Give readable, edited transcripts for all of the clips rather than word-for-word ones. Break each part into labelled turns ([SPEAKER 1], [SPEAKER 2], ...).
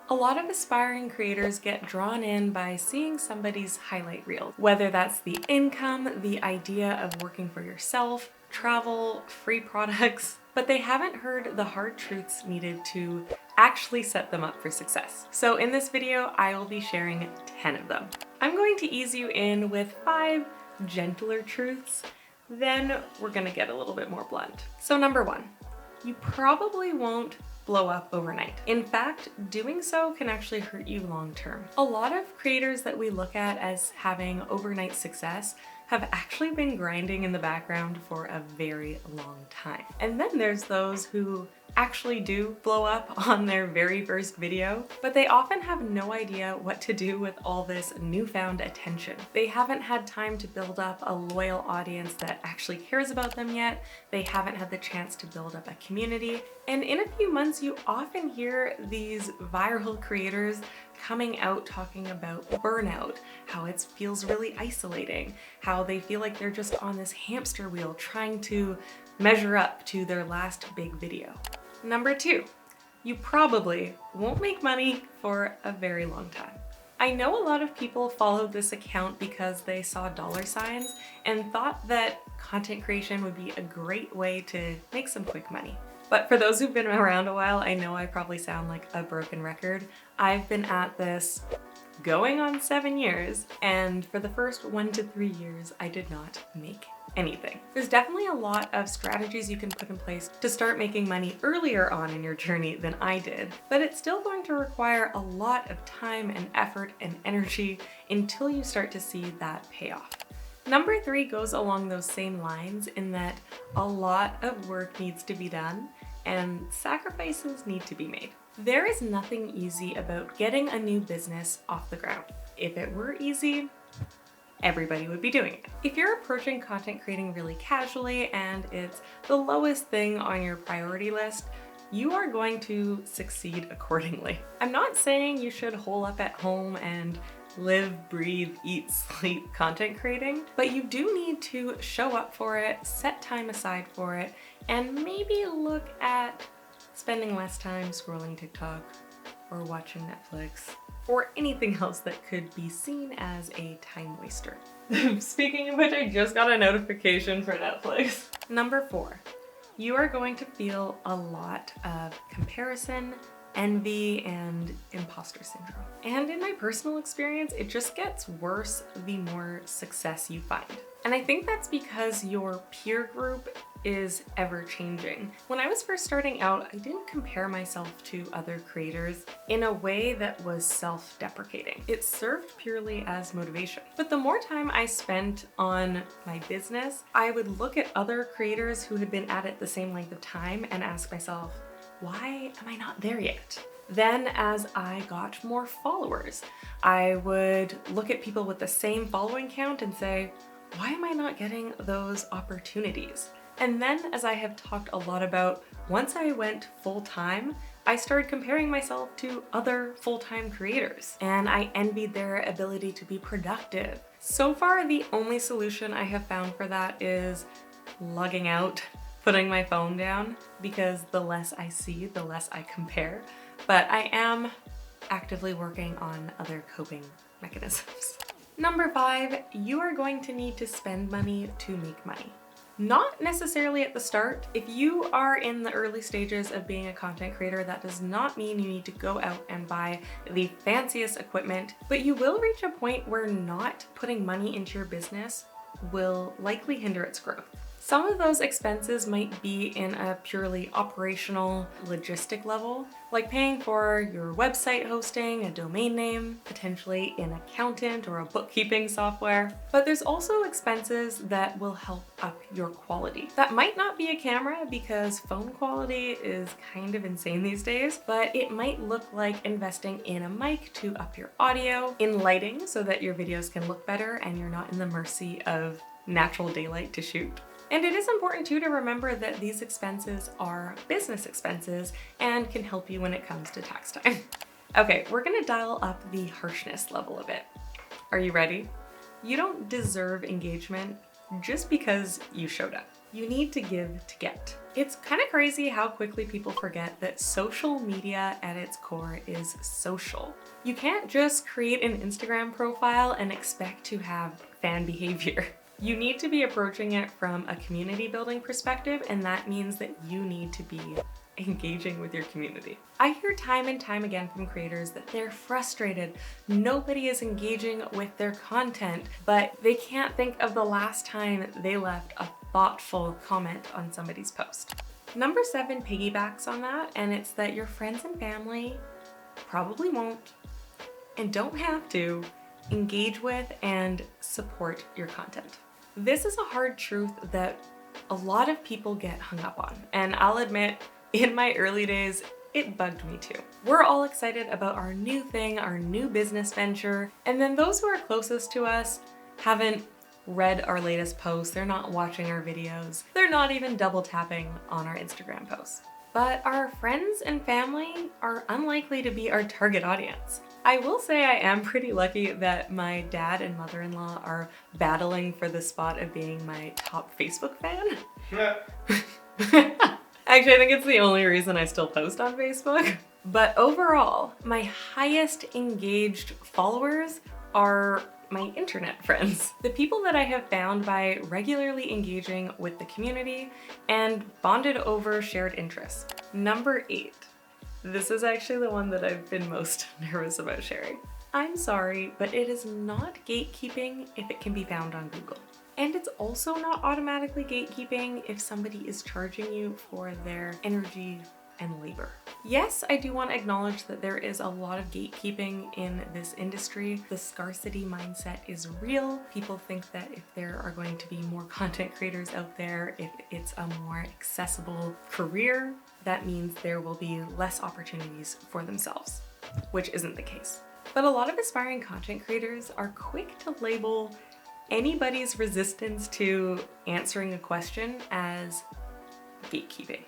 [SPEAKER 1] A lot of aspiring creators get drawn in by seeing somebody's highlight reel, whether that's the income, the idea of working for yourself, travel, free products, but they haven't heard the hard truths needed to actually set them up for success. So in this video, I will be sharing 10 of them. I'm going to ease you in with 5 gentler truths, then we're gonna get a little bit more blunt. So number 1, you probably won't blow up overnight. In fact, doing so can actually hurt you long term. A lot of creators that we look at as having overnight success have actually been grinding in the background for a very long time. And then there's those who actually do blow up on their very first video, but they often have no idea what to do with all this newfound attention. They haven't had time to build up a loyal audience that actually cares about them yet. They haven't had the chance to build up a community. And in a few months, you often hear these viral creators coming out talking about burnout, how it feels really isolating, how they feel like they're just on this hamster wheel trying to measure up to their last big video. Number 2, you probably won't make money for a very long time. I know a lot of people followed this account because they saw dollar signs and thought that content creation would be a great way to make some quick money. But for those who've been around a while, I know I probably sound like a broken record. I've been at this going on 7 years, and for the first 1 to 3 years, I did not make anything. There's definitely a lot of strategies you can put in place to start making money earlier on in your journey than I did, but it's still going to require a lot of time and effort and energy until you start to see that payoff. Number 3 goes along those same lines in that a lot of work needs to be done and sacrifices need to be made. There is nothing easy about getting a new business off the ground. If it were easy, everybody would be doing it. If you're approaching content creating really casually and it's the lowest thing on your priority list, you are going to succeed accordingly. I'm not saying you should hole up at home and live, breathe, eat, sleep content creating, but you do need to show up for it, set time aside for it, and maybe look at spending less time scrolling TikTok or watching Netflix or anything else that could be seen as a time waster. Speaking of which, I just got a notification for Netflix. Number 4, you are going to feel a lot of comparison, envy, and imposter syndrome. And in my personal experience, it just gets worse the more success you find. And I think that's because your peer group is ever changing. When I was first starting out, I didn't compare myself to other creators in a way that was self-deprecating. It served purely as motivation. But the more time I spent on my business, I would look at other creators who had been at it the same length of time and ask myself, why am I not there yet? Then as I got more followers, I would look at people with the same following count and say, why am I not getting those opportunities? And then, as I have talked a lot about, once I went full-time, I started comparing myself to other full-time creators, and I envied their ability to be productive. So far, the only solution I have found for that is logging out, putting my phone down, because the less I see, the less I compare. But I am actively working on other coping mechanisms. Number 5, you are going to need to spend money to make money. Not necessarily at the start. If you are in the early stages of being a content creator, that does not mean you need to go out and buy the fanciest equipment, but you will reach a point where not putting money into your business will likely hinder its growth. Some of those expenses might be in a purely operational, logistic level, like paying for your website hosting, a domain name, potentially an accountant or a bookkeeping software. But there's also expenses that will help up your quality. That might not be a camera because phone quality is kind of insane these days, but it might look like investing in a mic to up your audio, in lighting so that your videos can look better and you're not in the mercy of natural daylight to shoot. And it is important too to remember that these expenses are business expenses and can help you when it comes to tax time. Okay, we're gonna dial up the harshness level a bit. Are you ready? You don't deserve engagement just because you showed up. You need to give to get. It's kind of crazy how quickly people forget that social media at its core is social. You can't just create an Instagram profile and expect to have fan behavior. You need to be approaching it from a community building perspective, and that means that you need to be engaging with your community. I hear time and time again from creators that they're frustrated. Nobody is engaging with their content, but they can't think of the last time they left a thoughtful comment on somebody's post. Number 7 piggybacks on that, and it's that your friends and family probably won't and don't have to engage with and support your content. This is a hard truth that a lot of people get hung up on, and I'll admit, in my early days, it bugged me too. We're all excited about our new thing, our new business venture, and then those who are closest to us haven't read our latest posts, they're not watching our videos, they're not even double tapping on our Instagram posts. But our friends and family are unlikely to be our target audience. I will say I am pretty lucky that my dad and mother-in-law are battling for the spot of being my top Facebook fan. Actually, I think it's the only reason I still post on Facebook. But overall, my highest engaged followers are my internet friends. The people that I have found by regularly engaging with the community and bonded over shared interests. Number 8. This is actually the one that I've been most nervous about sharing. I'm sorry, but it is not gatekeeping if it can be found on Google. And it's also not automatically gatekeeping if somebody is charging you for their energy and labor. Yes, I do want to acknowledge that there is a lot of gatekeeping in this industry. The scarcity mindset is real. People think that if there are going to be more content creators out there, if it's a more accessible career, that means there will be less opportunities for themselves, which isn't the case. But a lot of aspiring content creators are quick to label anybody's resistance to answering a question as gatekeeping.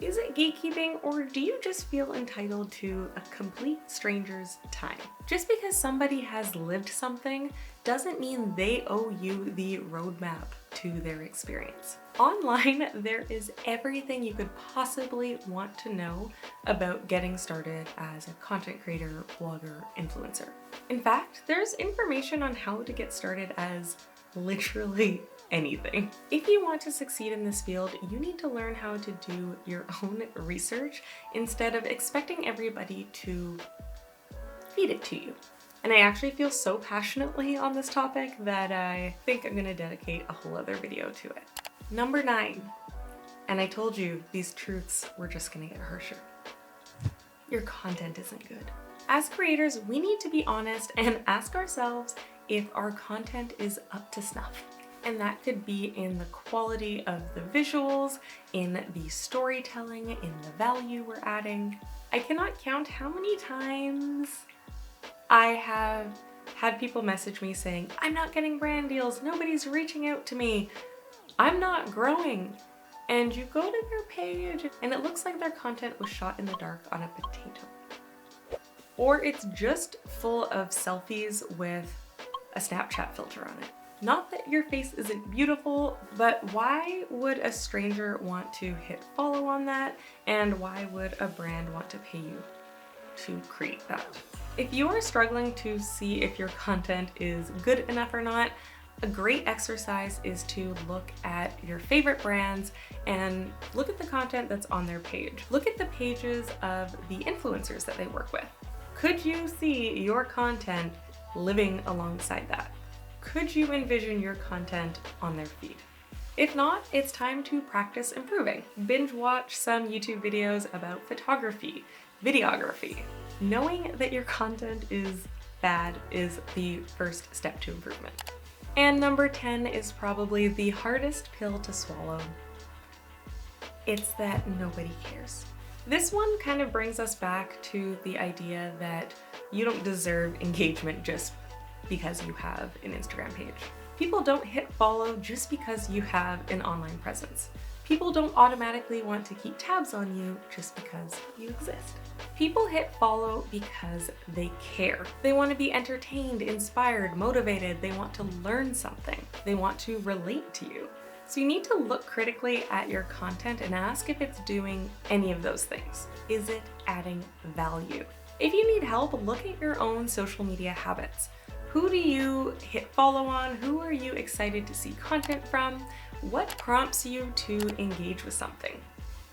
[SPEAKER 1] Is it gatekeeping, or do you just feel entitled to a complete stranger's time? Just because somebody has lived something doesn't mean they owe you the roadmap to their experience. Online, there is everything you could possibly want to know about getting started as a content creator, blogger, influencer. In fact, there's information on how to get started as literally anything. If you want to succeed in this field, you need to learn how to do your own research instead of expecting everybody to feed it to you. And I actually feel so passionately on this topic that I think I'm gonna dedicate a whole other video to it. Number 9, and I told you these truths were just gonna get harsher. Your content isn't good. As creators, we need to be honest and ask ourselves if our content is up to snuff. And that could be in the quality of the visuals, in the storytelling, in the value we're adding. I cannot count how many times I have had people message me saying, I'm not getting brand deals, nobody's reaching out to me, I'm not growing. And you go to their page and it looks like their content was shot in the dark on a potato. Or it's just full of selfies with a Snapchat filter on it. Not that your face isn't beautiful, but why would a stranger want to hit follow on that? And why would a brand want to pay you to create that? If you are struggling to see if your content is good enough or not, a great exercise is to look at your favorite brands and look at the content that's on their page. Look at the pages of the influencers that they work with. Could you see your content living alongside that? Could you envision your content on their feed? If not, it's time to practice improving. Binge watch some YouTube videos about photography, videography. Knowing that your content is bad is the first step to improvement. And number 10 is probably the hardest pill to swallow. It's that nobody cares. This one kind of brings us back to the idea that you don't deserve engagement just because you have an Instagram page. People don't hit follow just because you have an online presence. People don't automatically want to keep tabs on you just because you exist. People hit follow because they care. They want to be entertained, inspired, motivated. They want to learn something. They want to relate to you. So you need to look critically at your content and ask if it's doing any of those things. Is it adding value? If you need help, look at your own social media habits. Who do you hit follow on? Who are you excited to see content from? What prompts you to engage with something?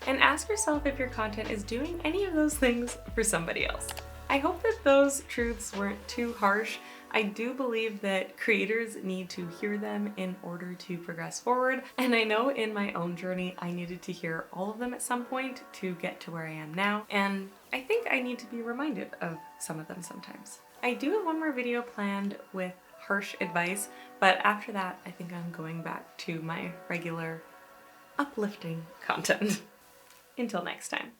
[SPEAKER 1] And ask yourself if your content is doing any of those things for somebody else. I hope that those truths weren't too harsh. I do believe that creators need to hear them in order to progress forward. And I know in my own journey, I needed to hear all of them at some point to get to where I am now. And I think I need to be reminded of some of them sometimes. I do have one more video planned with harsh advice, but after that, I think I'm going back to my regular uplifting content. Until next time.